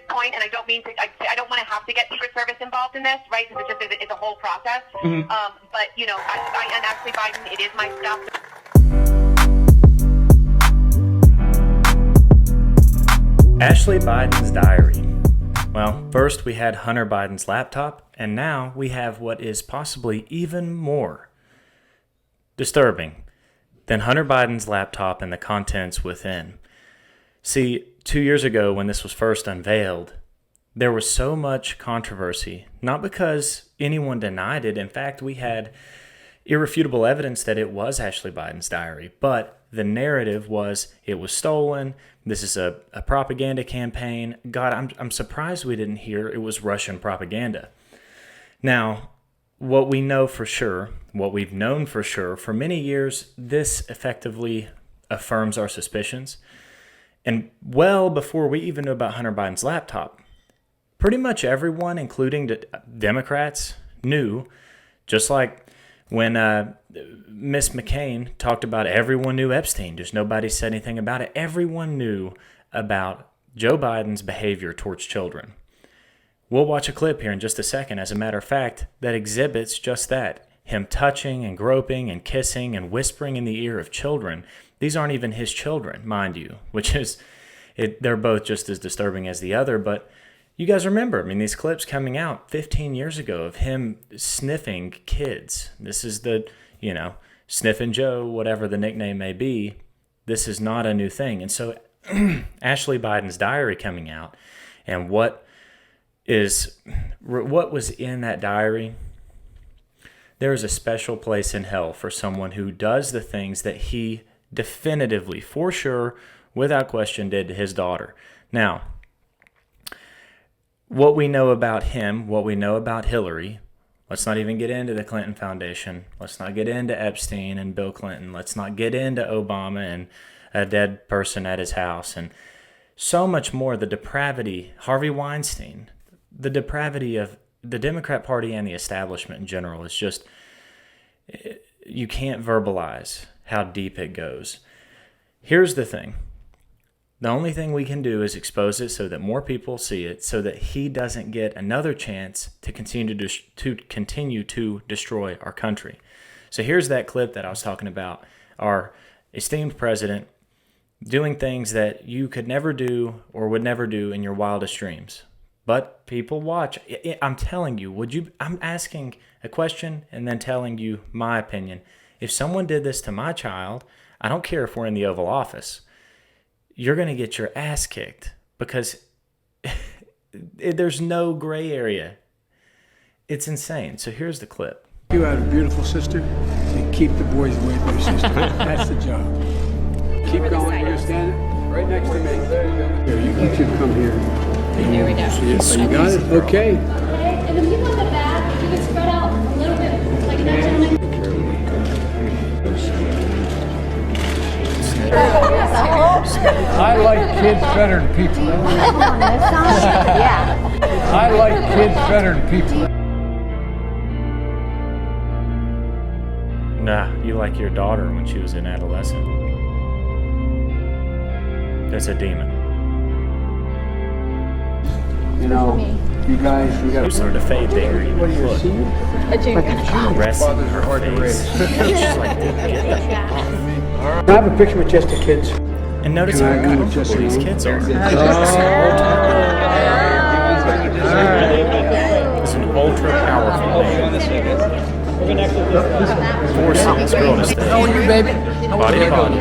point, and I don't mean to, I don't want to have to get Secret Service involved in this, right? Because it's a whole process. But, you know, and Ashley Biden, it is my stuff. Ashley Biden's diary. Well, first we had Hunter Biden's laptop, and now we have what is possibly even more disturbing than Hunter Biden's laptop and the contents within. See, 2 years ago when this was first unveiled, there was so much controversy, not because anyone denied it. In fact, we had irrefutable evidence that it was Ashley Biden's diary, but the narrative was it was stolen. This is a propaganda campaign. God, I'm surprised we didn't hear it was Russian propaganda. Now, what we know for sure, what we've known for sure for many years, this effectively affirms our suspicions. And well before we even knew about Hunter Biden's laptop, pretty much everyone, including the Democrats, knew, just like when Miss McCain talked about everyone knew Epstein, just nobody said anything about it. Everyone knew about Joe Biden's behavior towards children. We'll watch a clip here in just a second, as a matter of fact, that exhibits just that. Him touching and groping and kissing and whispering in the ear of children. These aren't even his children, mind you, which is, they're both just as disturbing as the other. But you guys remember, I mean, these clips coming out 15 years ago of him sniffing kids. This is the, you know, Sniffin' Joe, whatever the nickname may be. This is not a new thing. And so Ashley Biden's diary coming out, and what was in that diary, there is a special place in hell for someone who does the things that he definitively, for sure, without question, did to his daughter. Now, what we know about him, what we know about Hillary, let's not even get into the Clinton Foundation. Let's not get into Epstein and Bill Clinton. Let's not get into Obama and a dead person at his house and so much more. The depravity, Harvey Weinstein, the depravity of the Democrat Party and the establishment in general is just, you can't verbalize how deep it goes. Here's the thing. The only thing we can do is expose it so that more people see it, so that he doesn't get another chance to continue to destroy our country. So here's that clip that I was talking about. Our esteemed president doing things that you could never do or would never do in your wildest dreams. But people watch. I'm telling you, I'm asking a question and then telling you my opinion. If someone did this to my child, I don't care if we're in the Oval Office, you're going to get your ass kicked because there's no gray area. It's insane. So here's the clip. You have a beautiful sister, so keep the boys away from your sister. That's the job. Keep going. You're standing right next to me. Here, you two come here. Here we go. So you got it? Okay. And the people in the back, you can spread out a little bit, like that gentleman. I like kids better than people. Yeah. I like kids better than people. Nah, you like your daughter when she was an adolescent. That's a demon. You know, you guys, you got You started to fade there. What do you see? Resting her face. She's like, dude, get the fuck off. Can I have a picture with just the kids? And notice how comfortable these kids are. It's an ultra powerful man. Forcing this girl to stay. How old are you, baby? Body to body.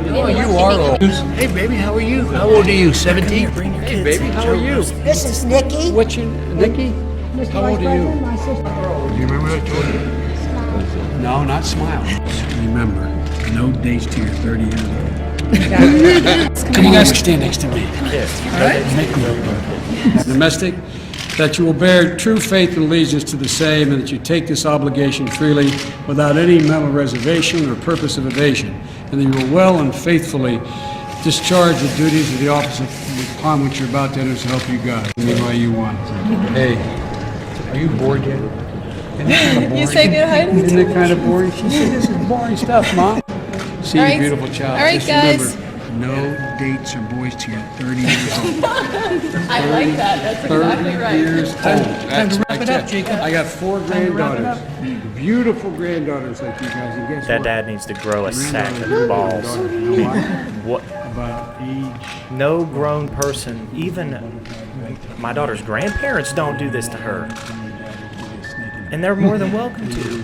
Oh, you are old. Hey, baby, how are you? How old are you? 17? Hey, baby, how are you? This is Nikki. What's your Nikki? How old are you? Do you remember what I told you? No, not smile. Remember, no dates till you're 30 years old. Can you guys stand next to me? Yes. All right. Domestic, that you will bear true faith and allegiance to the same, and that you take this obligation freely without any mental reservation or purpose of evasion, and that you will well and faithfully discharge the duties of the office upon which you're about to enter to help you God. Any way you want. Hey, are you bored yet? Isn't it kind of boring? You say good hi. Isn't it kind of boring? She said, this is boring stuff, Mom. See you, beautiful child. All right, Just guys. remember, no dates or boys till you're 30 years old. I like that. That's exactly right. Years old. Time to wrap it up, Jacob. I got 4 Time to wrap it granddaughters. Beautiful granddaughters like you guys. And guess That what? dad needs to grow a sack of Granddaughter, balls. you know what? What? About age. No grown person, even my daughter's grandparents, don't do this to her. And they're more than welcome to.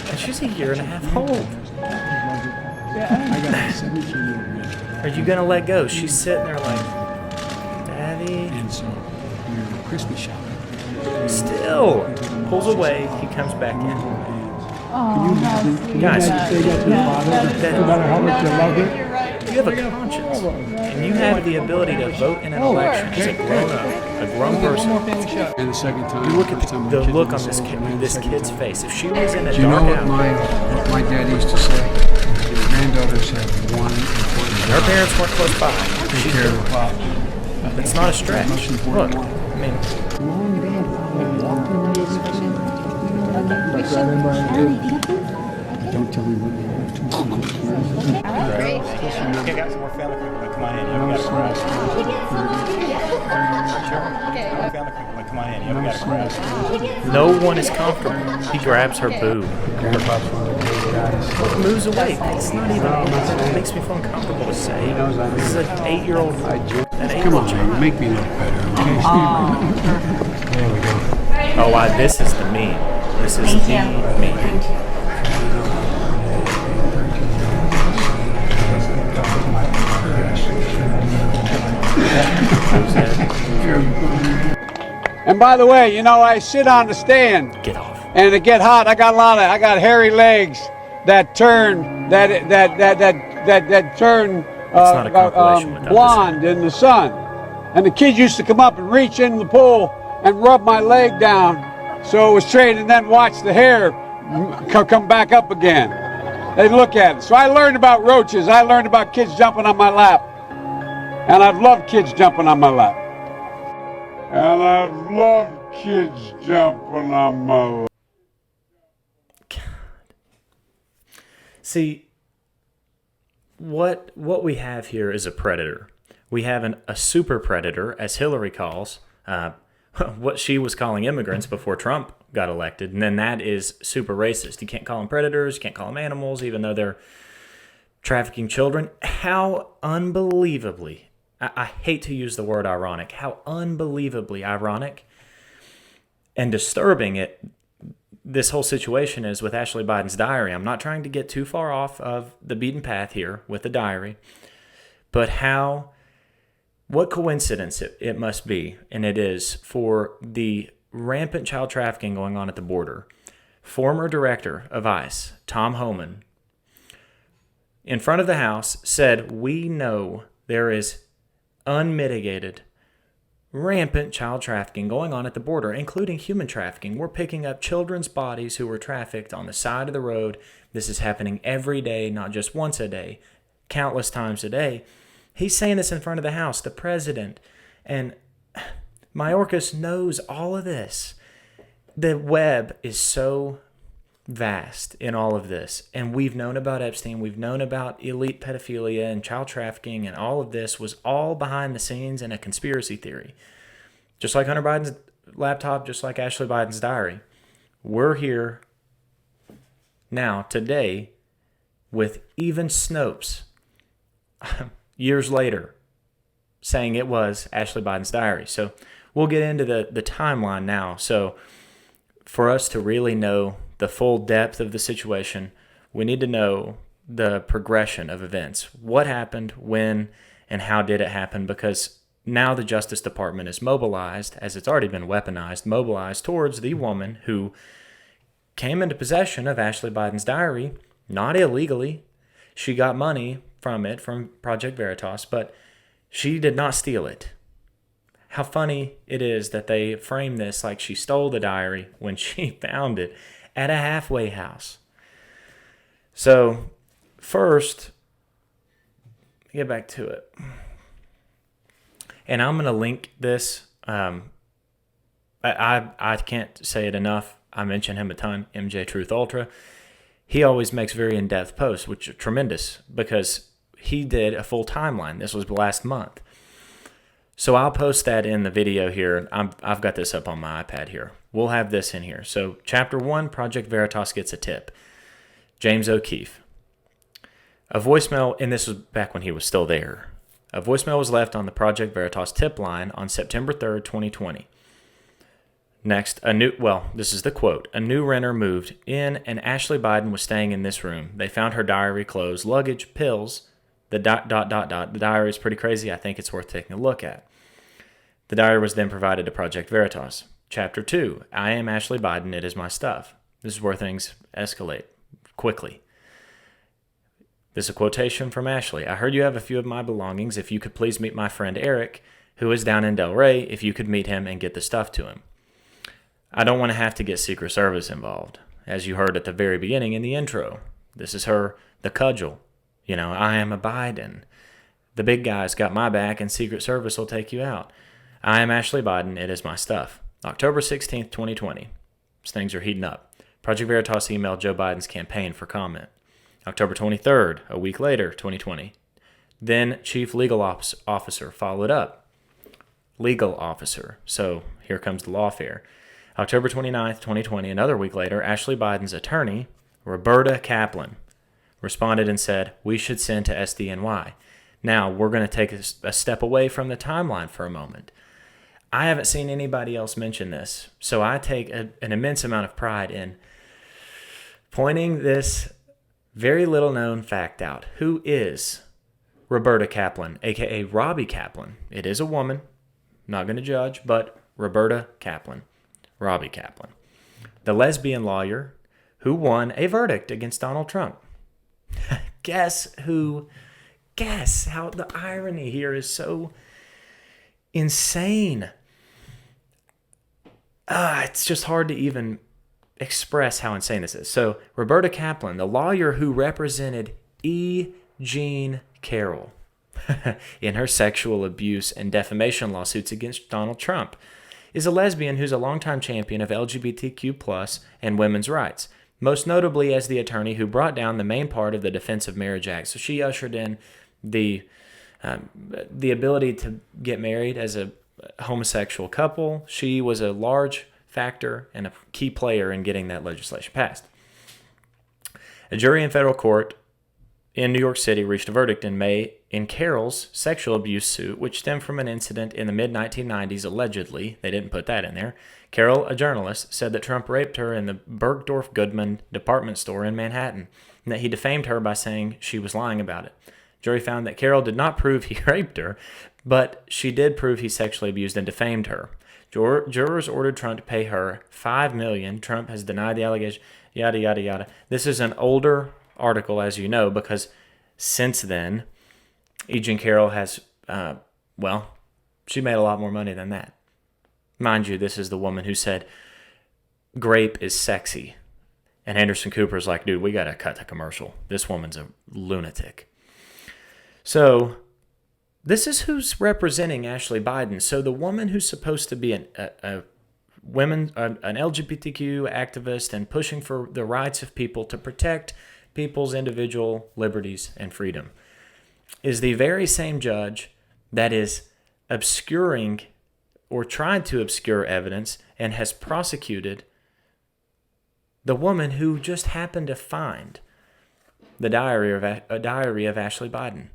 And she's a year and a half old. I got a 17-year-old Are you gonna let go? She's sitting there like, Daddy. And so we were Christmas shopping. Still pulls away. He comes back in. Guys, No matter how much you loved it. you have a conscience, and you have the ability to vote in an election as a grown person. And the second time. You look at first time the my kid look on was this sick, and the second kid's time. face. If she was in a Do you know dark what alley, my dad used to say? His granddaughters have one important and her parents weren't close by. take care of the father. It's not a stretch. Look, I mean, Don't tell me what they have to do. Okay, guys, more family quick. Come on in. You have got a family quick. Come on in. You have got a no one is comfortable. He grabs her boob. Moves away. It's not even. It makes me feel uncomfortable to say. This is an 8-year-old. Come on, man, make me look better. There we go. Oh, this is the meme. This is the meme. And by the way, you know, I sit on the stand, Get off. and it get hot. I got hairy legs that turn that turn not a compilation without blonde in the sun. And the kids used to come up and reach in the pool and rub my leg down, so it was straight, and then watch the hair come back up again. They'd look at it. So I learned about roaches. I learned about kids jumping on my lap, and I've loved kids jumping on my lap. And I've loved kids jumping on my lap. See, what we have here is a predator. We have a super predator, as Hillary calls what she was calling immigrants before Trump got elected, and then that is super racist. You can't call them predators, you can't call them animals, even though they're trafficking children. How unbelievably, I hate to use the word ironic, how unbelievably ironic and disturbing this whole situation is with Ashley Biden's diary. I'm not trying to get too far off of the beaten path here with the diary, but what coincidence it must be, and it is, for the rampant child trafficking going on at the border. Former director of ICE, Tom Homan, in front of the House said, "We know there is unmitigated, rampant child trafficking going on at the border, including human trafficking. We're picking up children's bodies who were trafficked on the side of the road. This is happening every day, not just once a day, countless times a day." He's saying this in front of the House, the president. And Mayorkas knows all of this. The web is so vast in all of this. And we've known about Epstein. We've known about elite pedophilia and child trafficking. And all of this was all behind the scenes in a conspiracy theory. Just like Hunter Biden's laptop, just like Ashley Biden's diary. We're here now, today, with even Snopes years later saying it was Ashley Biden's diary. So we'll get into the timeline now. So for us to really know the full depth of the situation, we need to know the progression of events. What happened, when, and how did it happen? Because now the Justice Department is mobilized, as it's already been weaponized, mobilized towards the woman who came into possession of Ashley Biden's diary, not illegally. She got money from it, from Project Veritas, but she did not steal it. How funny it is that they frame this like she stole the diary when she found it at a halfway house. So, first, get back to it. And I'm going to link this. I can't say it enough. I mention him a ton, MJ Truth Ultra. he always makes very in-depth posts, which are tremendous because he did a full timeline. This was last month. So I'll post that in the video here. I've got this up on my iPad here. We'll have this in here. So Chapter 1, Project Veritas gets a tip. James O'Keefe. A voicemail, and this was back when he was still there. A voicemail was left on the Project Veritas tip line on September 3rd, 2020. Next, this is the quote. A new renter moved in and Ashley Biden was staying in this room. They found her diary, clothes, luggage, pills. The ... The diary is pretty crazy. I think it's worth taking a look at. The diary was then provided to Project Veritas. Chapter 2. I am Ashley Biden. It is my stuff. This is where things escalate quickly. This is a quotation from Ashley. I heard you have a few of my belongings. If you could please meet my friend Eric, who is down in Delray, if you could meet him and get the stuff to him. I don't want to have to get Secret Service involved. As you heard at the very beginning in the intro, this is her, the cudgel. You know, I am a Biden. The big guy's got my back and Secret Service will take you out. I am Ashley Biden. It is my stuff. October 16th, 2020. Things are heating up. Project Veritas emailed Joe Biden's campaign for comment. October 23rd, a week later, 2020. Then Chief Legal Officer followed up. Legal Officer. So here comes the lawfare. October 29th, 2020, another week later, Ashley Biden's attorney, Roberta Kaplan, responded and said, we should send to SDNY. Now, we're going to take a step away from the timeline for a moment. I haven't seen anybody else mention this, so I take an immense amount of pride in pointing this very little known fact out. Who is Roberta Kaplan, a.k.a. Robbie Kaplan? It is a woman. Not going to judge, but Roberta Kaplan. Robbie Kaplan. The lesbian lawyer who won a verdict against Donald Trump. Guess who? Guess how the irony here is so insane. It's just hard to even express how insane this is. So, Roberta Kaplan, the lawyer who represented Jean Carroll in her sexual abuse and defamation lawsuits against Donald Trump, is a lesbian who's a longtime champion of LGBTQ+ and women's rights, most notably as the attorney who brought down the main part of the Defense of Marriage Act. So she ushered in the ability to get married as a homosexual couple. She was a large factor and a key player in getting that legislation passed. A jury in federal court in New York City reached a verdict in May in Carroll's sexual abuse suit, which stemmed from an incident in the mid-1990s, allegedly. They didn't put that in there. Carroll, a journalist, said that Trump raped her in the Bergdorf Goodman department store in Manhattan, and that he defamed her by saying she was lying about it. Jury found that Carroll did not prove he raped her, but she did prove he sexually abused and defamed her. Jurors ordered Trump to pay her $5 million. Trump has denied the allegation, yada, yada, yada. This is an older article, as you know, because since then, Jean Carroll has, she made a lot more money than that. Mind you, this is the woman who said, grape is sexy. And Anderson Cooper's like, dude, we got to cut the commercial. This woman's a lunatic. So, this is who's representing Ashley Biden. So, the woman who's supposed to be an LGBTQ activist and pushing for the rights of people to protect people's individual liberties and freedom is the very same judge that is obscuring or tried to obscure evidence and has prosecuted the woman who just happened to find the diary of Ashley Biden.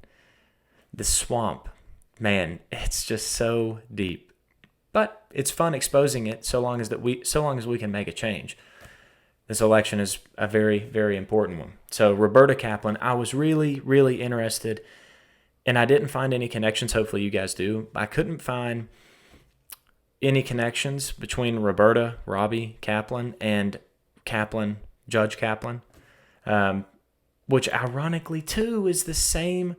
The swamp, man, it's just so deep. But it's fun exposing it so long as we can make a change. This election is a very, very important one. So Roberta Kaplan, I was really, really interested, and I didn't find any connections. Hopefully you guys do. I couldn't find any connections between Robbie Kaplan, and Kaplan, Judge Kaplan, which ironically, too, is the same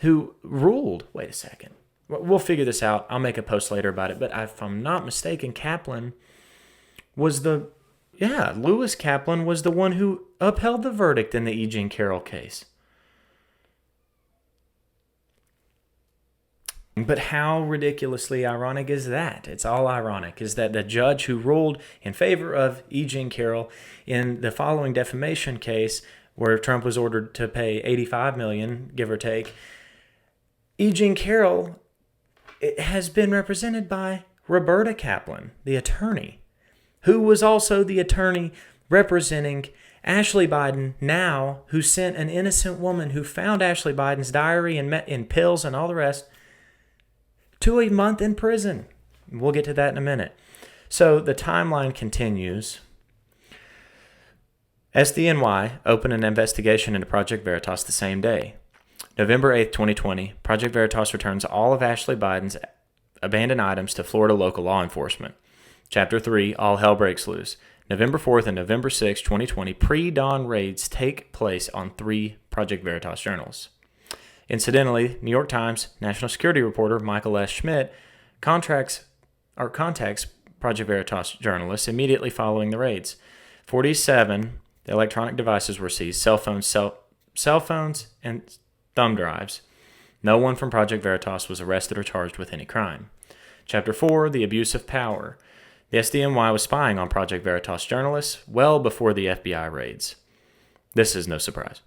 who ruled. Wait a second. We'll figure this out. I'll make a post later about it. But if I'm not mistaken, Kaplan was Lewis Kaplan was the one who upheld the verdict in the Jean Carroll case. But how ridiculously ironic is that? It's all ironic. Is that the judge who ruled in favor of 𝐁𝐢𝐝 in the following defamation case, where Trump was ordered to pay $85 million, give or take, 𝐁𝐢𝐝 has been represented by Roberta Kaplan, the attorney, who was also the attorney representing Ashley Biden now, who sent an innocent woman who found Ashley Biden's diary and met in pills and all the rest to a month in prison. We'll get to that in a minute. So the timeline continues. SDNY opened an investigation into Project Veritas the same day. November 8th, 2020, Project Veritas returns all of Ashley Biden's abandoned items to Florida local law enforcement. Chapter 3, all hell breaks loose. November 4th and November 6th, 2020, pre-dawn raids take place on 3 Project Veritas journals. Incidentally, New York Times national security reporter Michael S. Schmidt contacts Project Veritas journalists immediately following the raids. 47 electronic devices were seized, cell phones and thumb drives. No one from Project Veritas was arrested or charged with any crime. Chapter 4, the abuse of power. The SDNY was spying on Project Veritas journalists well before the FBI raids. This is no surprise.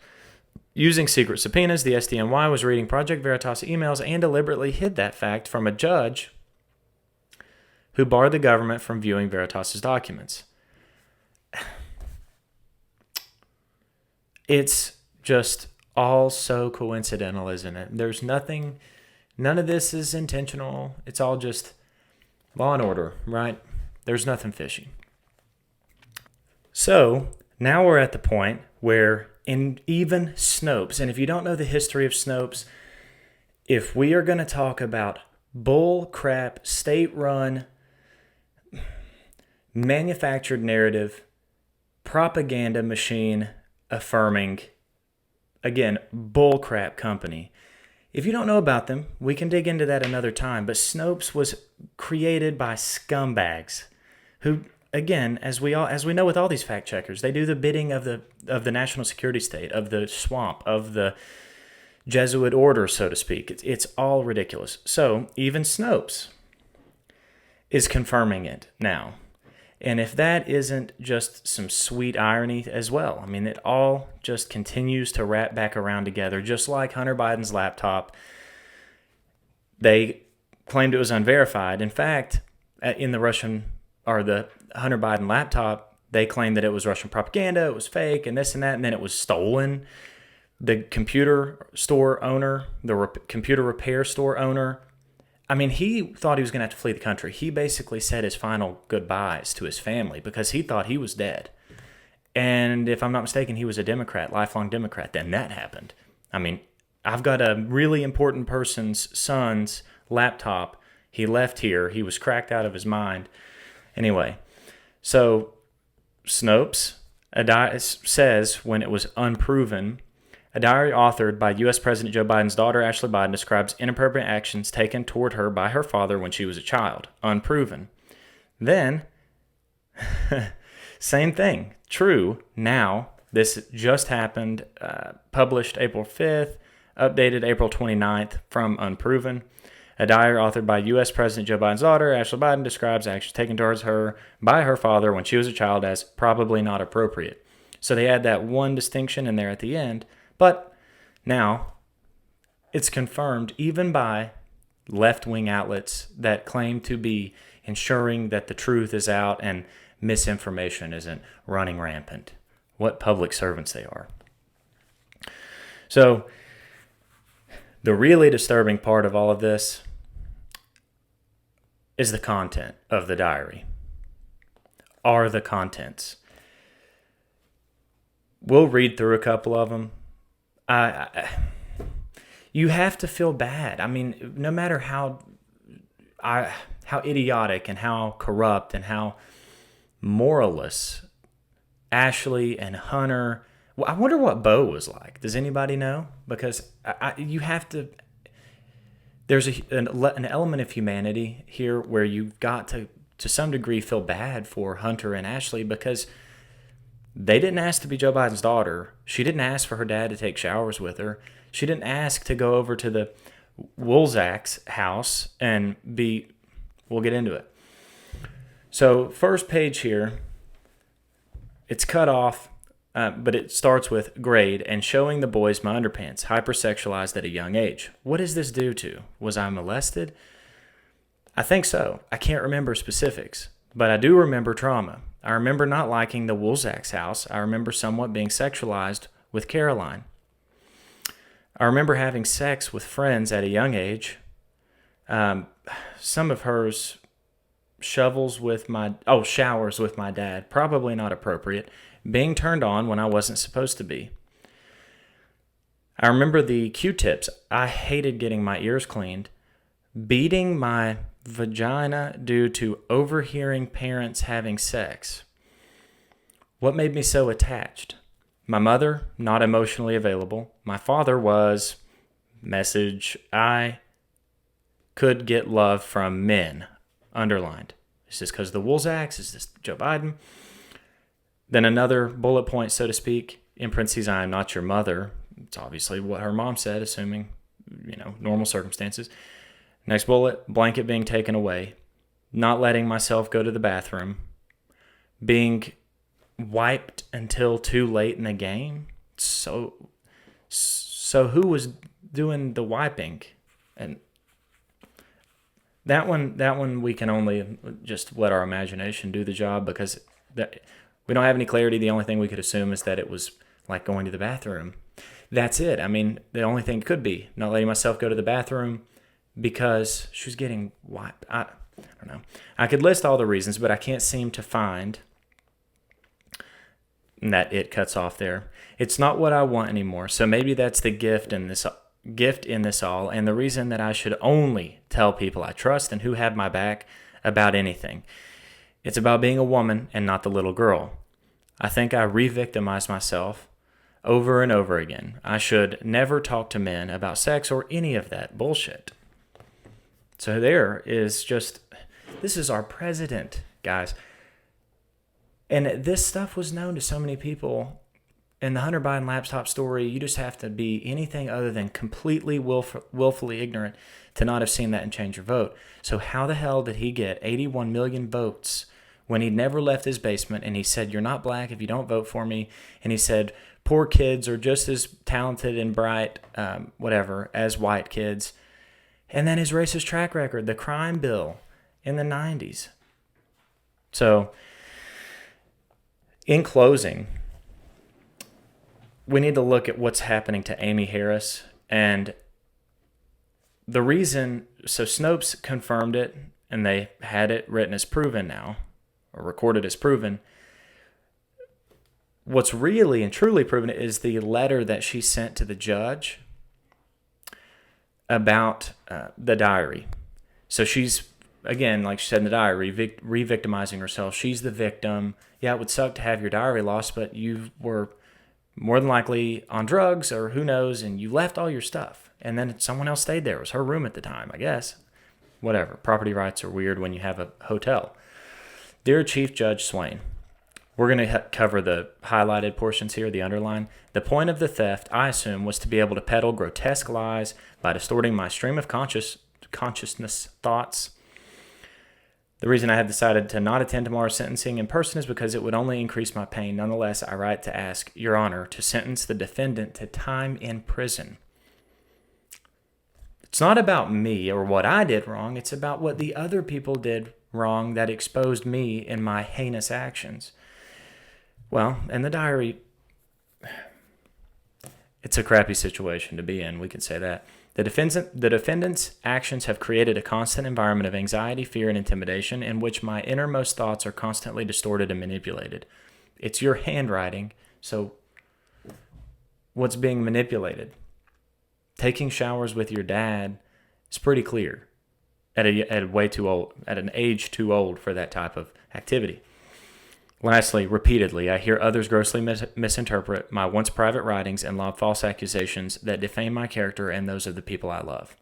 Using secret subpoenas, the SDNY was reading Project Veritas emails and deliberately hid that fact from a judge who barred the government from viewing Veritas' documents. It's just all so coincidental, isn't it? There's nothing, none of this is intentional. It's all just law and order, right? There's nothing fishy. So now we're at the point where even Snopes, and if you don't know the history of Snopes, if we are going to talk about bull crap, state-run, manufactured narrative, propaganda machine affirming, again, bull crap company. If you don't know about them, we can dig into that another time, but Snopes was created by scumbags who, again, as we know with all these fact checkers, they do the bidding of the national security state, of the swamp, of the Jesuit order, so to speak. It's all ridiculous. So even Snopes is confirming it now. And if that isn't just some sweet irony as well, I mean, it all just continues to wrap back around together, just like Hunter Biden's laptop. They claimed it was unverified. In fact, in the Hunter Biden laptop, they claimed that it was Russian propaganda, it was fake, and this and that, and then it was stolen. The computer store owner, computer repair store owner, I mean, he thought he was going to have to flee the country. He basically said his final goodbyes to his family because he thought he was dead. And if I'm not mistaken, he was a Democrat, lifelong Democrat. Then that happened. I mean, I've got a really important person's son's laptop. He left here. He was cracked out of his mind. Anyway, so Snopes says when it was unproven, a diary authored by U.S. President Joe Biden's daughter, Ashley Biden, describes inappropriate actions taken toward her by her father when she was a child. Unproven. Then, same thing. True. Now, this just happened. Published April 5th. Updated April 29th from unproven. A diary authored by U.S. President Joe Biden's daughter, Ashley Biden, describes actions taken towards her by her father when she was a child as probably not appropriate. So they add that one distinction in there at the end. But now it's confirmed even by left-wing outlets that claim to be ensuring that the truth is out and misinformation isn't running rampant. What public servants they are. So the really disturbing part of all of this is the content of the diary. Are the contents. We'll read through a couple of them. You have to feel bad. I mean, no matter how idiotic and how corrupt and how moralless Ashley and Hunter. Well, I wonder what Bo was like. Does anybody know? Because you have to. There's an element of humanity here where you've got to some degree feel bad for Hunter and Ashley because they didn't ask to be Joe Biden's daughter. She didn't ask for her dad to take showers with her. She didn't ask to go over to the 𝐁𝐢𝐝𝐞𝐧'𝐬 house and we'll get into it. So first page here, it's cut off, but it starts with grade and showing the boys my underpants, hypersexualized at a young age. What does this do to? Was I molested? I think so. I can't remember specifics, but I do remember trauma. I remember not liking the 𝐁𝐢𝐝𝐞𝐧'𝐬 house. I remember somewhat being sexualized with Caroline. I remember having sex with friends at a young age. Some of hers showers with my dad, probably not appropriate, being turned on when I wasn't supposed to be. I remember the Q-tips. I hated getting my ears cleaned. Beating my vagina due to overhearing parents having sex. What made me so attached? My mother, not emotionally available. My father was, message, I could get love from men, underlined. Is this because of the 𝐁𝐢𝐝𝐞𝐧? Is this Joe Biden? Then another bullet point, so to speak, in parentheses, I am not your mother. It's obviously what her mom said, assuming, normal circumstances. Next bullet, blanket being taken away. Not letting myself go to the bathroom. Being wiped until too late in the game. So who was doing the wiping? And that one we can only just let our imagination do the job, because we don't have any clarity. The only thing we could assume is that it was like going to the bathroom. That's it. I mean, the only thing could be not letting myself go to the bathroom because she was getting wiped. I don't know. I could list all the reasons, but I can't seem to find that it cuts off there. It's not what I want anymore. So maybe that's the gift in this all, and the reason that I should only tell people I trust and who have my back about anything. It's about being a woman and not the little girl. I think I re-victimized myself over and over again. I should never talk to men about sex or any of that bullshit. So this is our president, guys. And this stuff was known to so many people. In the Hunter Biden laptop story, you just have to be anything other than completely willfully ignorant to not have seen that and change your vote. So how the hell did he get 81 million votes when he never left his basement and he said, you're not black if you don't vote for me? And he said, poor kids are just as talented and bright, as white kids. And then his racist track record, the crime bill in the 90s. So, in closing, we need to look at what's happening to Aimee Harris. And the reason, so Snopes confirmed it, and they had it written as proven now, or recorded as proven. What's really and truly proven is the letter that she sent to the judge about the diary. So she's, again, like she said in the diary, re-victimizing herself. She's the victim. Yeah, it would suck to have your diary lost, but you were more than likely on drugs or who knows, and you left all your stuff. And then someone else stayed there. It was her room at the time, I guess. Whatever. Property rights are weird when you have a hotel. Dear Chief Judge Swain, we're going to cover the highlighted portions here, the underline. The point of the theft, I assume, was to be able to peddle grotesque lies by distorting my stream of consciousness thoughts. The reason I have decided to not attend tomorrow's sentencing in person is because it would only increase my pain. Nonetheless, I write to ask Your Honor to sentence the defendant to time in prison. It's not about me or what I did wrong. It's about what the other people did wrong that exposed me in my heinous actions. Well, in the diary, it's a crappy situation to be in. We can say that. The defendant's actions have created a constant environment of anxiety, fear, and intimidation in which my innermost thoughts are constantly distorted and manipulated. It's your handwriting, so what's being manipulated? Taking showers with your dad is pretty clear at an age too old for that type of activity. Lastly, repeatedly, I hear others grossly misinterpret my once private writings and lob false accusations that defame my character and those of the people I love.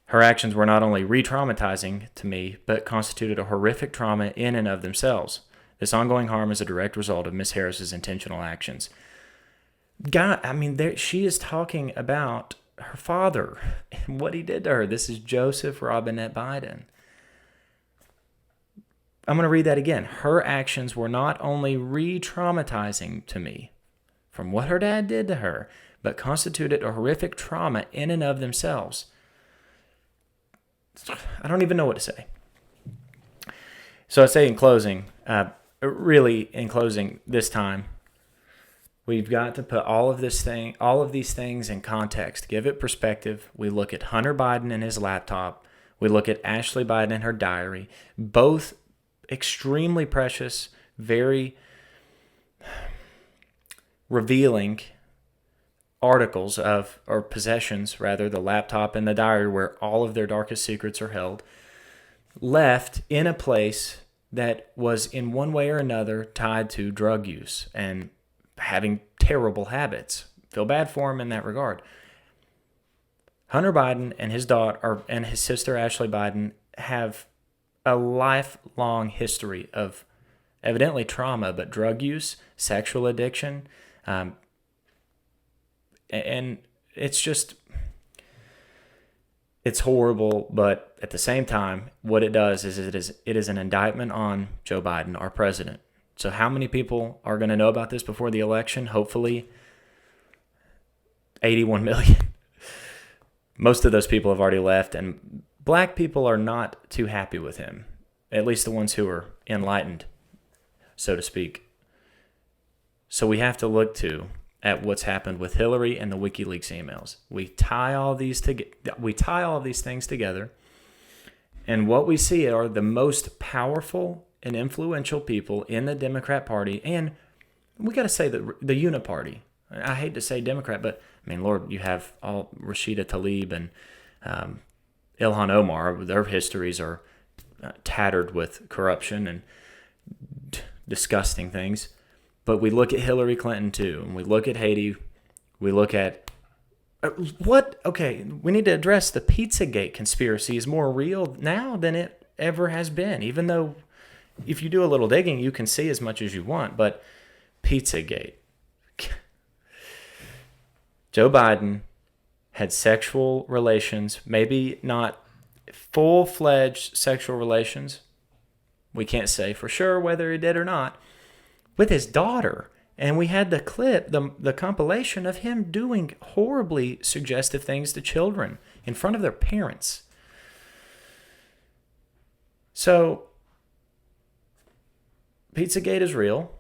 Her actions were not only re-traumatizing to me, but constituted a horrific trauma in and of themselves. This ongoing harm is a direct result of Miss Harris's intentional actions. God, I mean, she is talking about her father and what he did to her. This is Joseph Robinette Biden. I'm going to read that again. Her actions were not only re-traumatizing to me from what her dad did to her, but constituted a horrific trauma in and of themselves. I don't even know what to say. So I say in closing, this time, we've got to put all of these things in context, give it perspective. We look at Hunter Biden and his laptop. We look at Ashley Biden and her diary. Both extremely precious, very revealing articles or possessions, rather, the laptop and the diary where all of their darkest secrets are held, left in a place that was in one way or another tied to drug use and having terrible habits. Feel bad for him in that regard. Hunter Biden and his daughter and his sister Ashley Biden have a lifelong history of evidently trauma, but drug use, sexual addiction, and it's horrible. But at the same time, what it does is it is an indictment on Joe Biden, our president. So how many people are going to know about this before the election? Hopefully 81 million. Most of those people have already left, and black people are not too happy with him, at least the ones who are enlightened, so to speak. So we have to look at what's happened with Hillary and the WikiLeaks emails. We tie all these things together, and what we see are the most powerful and influential people in the Democrat Party, and we got to say the Uniparty. I hate to say Democrat, but I mean, Lord, you have all Rashida Tlaib and Ilhan Omar. Their histories are tattered with corruption and disgusting things. But we look at Hillary Clinton too, and we look at Haiti. We look at we need to address the Pizzagate conspiracy is more real now than it ever has been, even though if you do a little digging, you can see as much as you want. But Pizzagate. Joe Biden had sexual relations, maybe not full-fledged sexual relations. We can't say for sure whether he did or not, with his daughter. And we had the clip, the compilation of him doing horribly suggestive things to children in front of their parents. So, Pizzagate is real.